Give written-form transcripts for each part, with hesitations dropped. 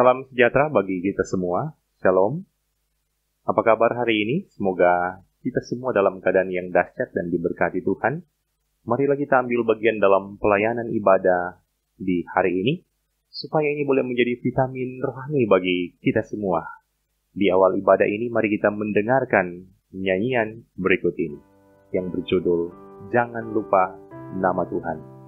Salam sejahtera bagi kita semua. Shalom. Apa kabar hari ini? Semoga kita semua dalam keadaan yang dahsyat dan diberkati Tuhan. Marilah kita ambil bagian dalam pelayanan ibadah di hari ini, supaya ini boleh menjadi vitamin rohani bagi kita semua. Di awal ibadah ini, mari kita mendengarkan nyanyian berikut ini, yang berjudul Jangan Lupa Nama Tuhan.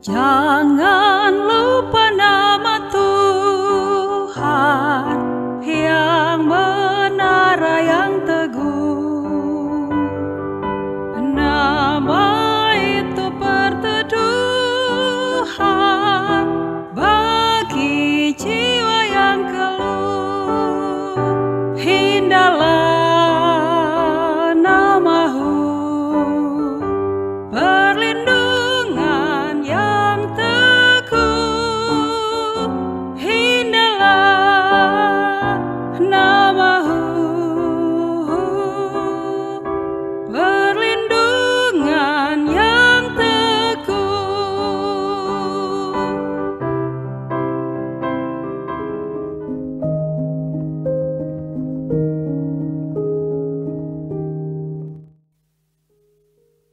Jangan lupa nama Tuhan yang menara yang teguh. Nama itu perteduhan bagi jiwa yang keluh. Hindahlah namamu, perlindungan yang teguh. Hindahlah namamu, perlindungan yang teguh.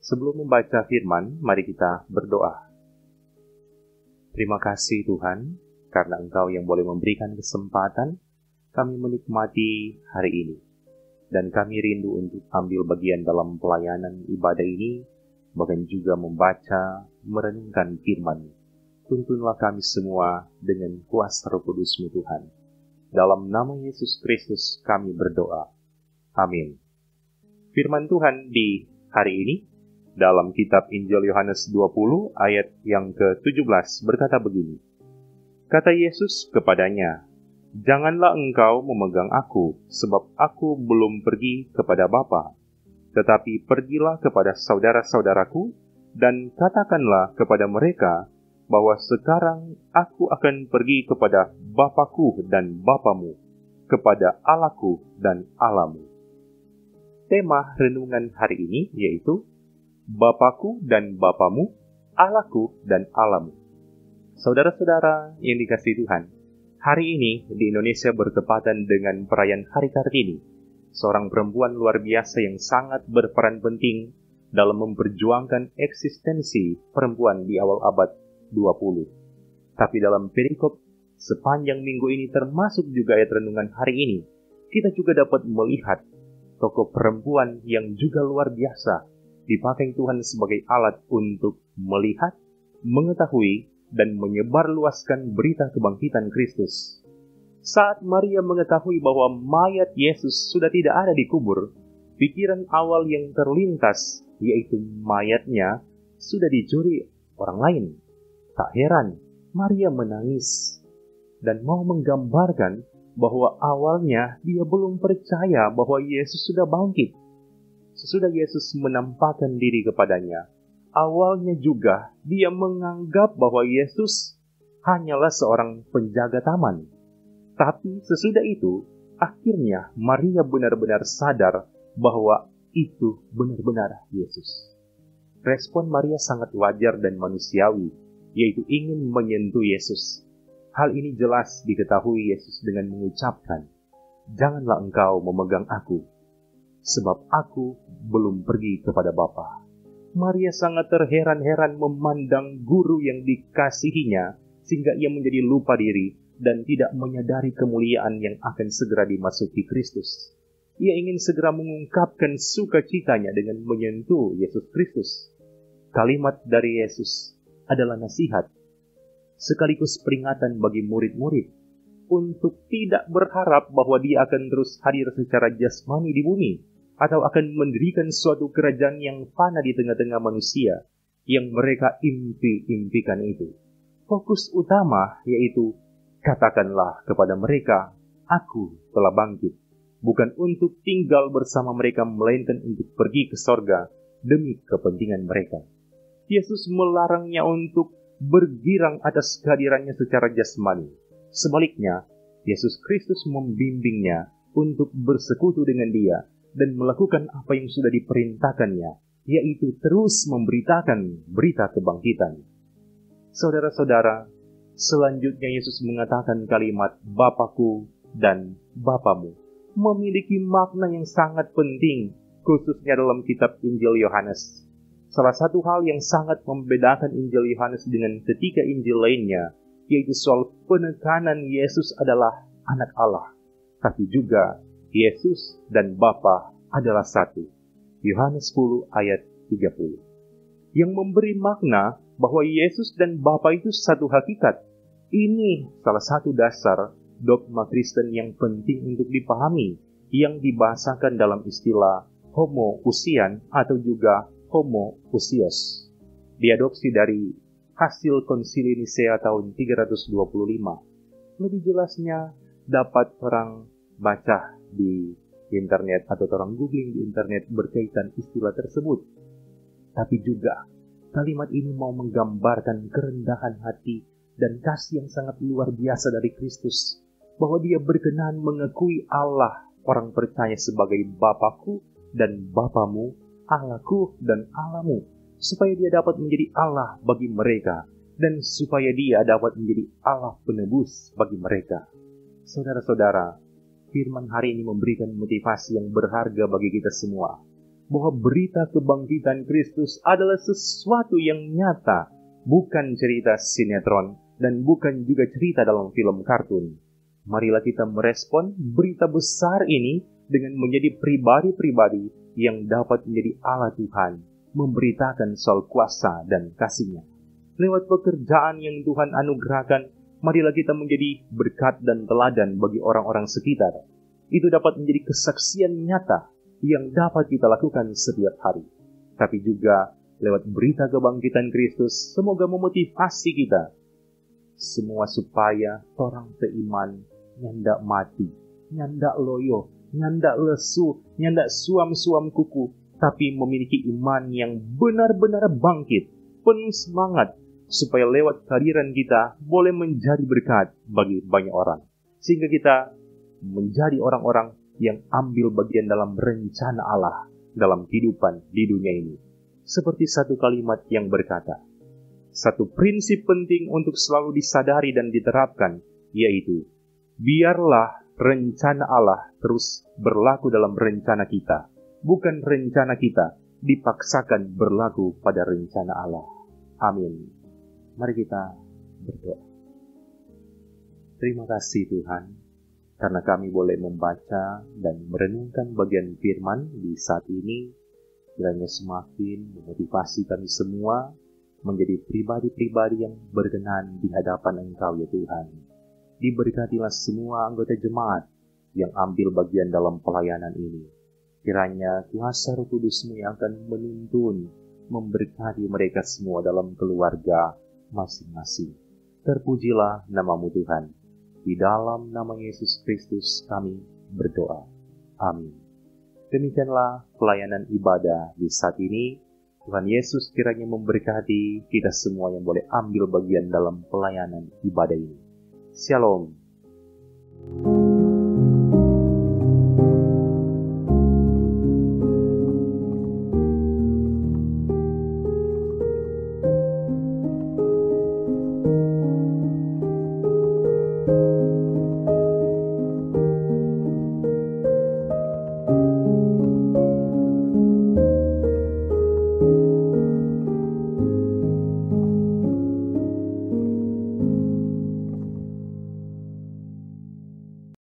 Sebelum membaca firman, mari kita berdoa. Terima kasih Tuhan, karena Engkau yang boleh memberikan kesempatan kami menikmati hari ini. Dan kami rindu untuk ambil bagian dalam pelayanan ibadah ini, bahkan juga membaca, merenungkan firman. Tuntunlah kami semua dengan kuasa Roh Kudus-Mu Tuhan. Dalam nama Yesus Kristus kami berdoa. Amin. Firman Tuhan di hari ini, dalam kitab Injil Yohanes 20 ayat yang ke-17 berkata begini. Kata Yesus kepadanya, "Janganlah engkau memegang aku, sebab aku belum pergi kepada Bapa. Tetapi pergilah kepada saudara-saudaraku, dan katakanlah kepada mereka bahwa sekarang aku akan pergi kepada Bapa-Ku dan Bapamu, kepada Allah-Ku dan Allah-Mu." Tema renungan hari ini yaitu Bapa-Ku dan Bapamu, Allah-Ku dan Allah-Mu. Saudara-saudara yang dikasihi Tuhan, hari ini di Indonesia bertepatan dengan perayaan Hari Kartini, seorang perempuan luar biasa yang sangat berperan penting dalam memperjuangkan eksistensi perempuan di awal abad 20. Tapi dalam perikop sepanjang minggu ini, termasuk juga ayat renungan hari ini, kita juga dapat melihat tokoh perempuan yang juga luar biasa dipakai Tuhan sebagai alat untuk melihat, mengetahui, dan menyebarluaskan berita kebangkitan Kristus. Saat Maria mengetahui bahwa mayat Yesus sudah tidak ada di kubur, pikiran awal yang terlintas yaitu mayatnya sudah dicuri orang lain. Tak heran, Maria menangis dan mau menggambarkan bahwa awalnya dia belum percaya bahwa Yesus sudah bangkit. Sesudah Yesus menampakkan diri kepadanya, awalnya juga dia menganggap bahwa Yesus hanyalah seorang penjaga taman. Tapi sesudah itu, akhirnya Maria benar-benar sadar bahwa itu benar-benar Yesus. Respon Maria sangat wajar dan manusiawi, yaitu ingin menyentuh Yesus. Hal ini jelas diketahui Yesus dengan mengucapkan, "Janganlah engkau memegang aku, sebab aku belum pergi kepada Bapa." Maria sangat terheran-heran memandang guru yang dikasihinya, sehingga ia menjadi lupa diri dan tidak menyadari kemuliaan yang akan segera dimasuki Kristus. Ia ingin segera mengungkapkan sukacitanya dengan menyentuh Yesus Kristus. Kalimat dari Yesus adalah nasihat, sekaligus peringatan bagi murid-murid untuk tidak berharap bahwa dia akan terus hadir secara jasmani di bumi, atau akan mendirikan suatu kerajaan yang fana di tengah-tengah manusia yang mereka impi-impikan itu. Fokus utama yaitu, katakanlah kepada mereka, aku telah bangkit. Bukan untuk tinggal bersama mereka, melainkan untuk pergi ke sorga demi kepentingan mereka. Yesus melarangnya untuk bergirang atas kehadirannya secara jasmani. Sebaliknya, Yesus Kristus membimbingnya untuk bersekutu dengan Dia dan melakukan apa yang sudah diperintahkannya, yaitu terus memberitakan berita kebangkitan. Saudara-saudara, selanjutnya Yesus mengatakan kalimat Bapakku dan Bapamu memiliki makna yang sangat penting, khususnya dalam kitab Injil Yohanes. Salah satu hal yang sangat membedakan Injil Yohanes dengan ketiga Injil lainnya, yaitu soal penekanan Yesus adalah anak Allah, tapi juga Yesus dan Bapa adalah satu. Yohanes 10 ayat 30. Yang memberi makna bahwa Yesus dan Bapa itu satu hakikat. Ini salah satu dasar dogma Kristen yang penting untuk dipahami, yang dibahasakan dalam istilah homoousian atau juga homoousios. Diadopsi dari hasil Konsili Nisea tahun 325. Lebih jelasnya dapat orang baca di internet atau orang googling di internet berkaitan istilah tersebut. Tapi juga kalimat ini mau menggambarkan kerendahan hati dan kasih yang sangat luar biasa dari Kristus, bahwa Dia berkenan mengakui Allah orang percaya sebagai Bapakku dan Bapamu, Allahku dan Allahmu, supaya Dia dapat menjadi Allah bagi mereka, dan supaya Dia dapat menjadi Allah penebus bagi mereka. Saudara-saudara, firman hari ini memberikan motivasi yang berharga bagi kita semua, bahwa berita kebangkitan Kristus adalah sesuatu yang nyata, bukan cerita sinetron dan bukan juga cerita dalam film kartun. Marilah kita merespon berita besar ini dengan menjadi pribadi-pribadi yang dapat menjadi Allah Tuhan, memberitakan soal kuasa dan kasih-Nya. Lewat pekerjaan yang Tuhan anugerahkan, marilah kita menjadi berkat dan teladan bagi orang-orang sekitar. Itu dapat menjadi kesaksian nyata yang dapat kita lakukan setiap hari. Tapi juga lewat berita kebangkitan Kristus, semoga memotivasi kita semua supaya orang beriman nyandak mati, nyandak loyo, nyandak lesu, nyandak suam-suam kuku, tapi memiliki iman yang benar-benar bangkit, penuh semangat, supaya lewat kehadiran kita boleh menjadi berkat bagi banyak orang. Sehingga kita menjadi orang-orang yang ambil bagian dalam rencana Allah dalam kehidupan di dunia ini. Seperti satu kalimat yang berkata, satu prinsip penting untuk selalu disadari dan diterapkan, yaitu, biarlah rencana Allah terus berlaku dalam rencana kita, bukan rencana kita dipaksakan berlaku pada rencana Allah. Amin. Mari kita berdoa. Terima kasih Tuhan, karena kami boleh membaca dan merenungkan bagian firman di saat ini, kiranya semakin memotivasi kami semua menjadi pribadi-pribadi yang berkenan di hadapan Engkau ya Tuhan. Diberkatilah semua anggota jemaat yang ambil bagian dalam pelayanan ini. Kiranya kuasa Roh Kudus-Mu yang akan menuntun, memberkati mereka semua dalam keluarga masing-masing. Terpujilah nama-Mu Tuhan. Di dalam nama Yesus Kristus kami berdoa. Amin. Demikianlah pelayanan ibadah di saat ini. Tuhan Yesus kiranya memberkati kita semua yang boleh ambil bagian dalam pelayanan ibadah ini. Shalom.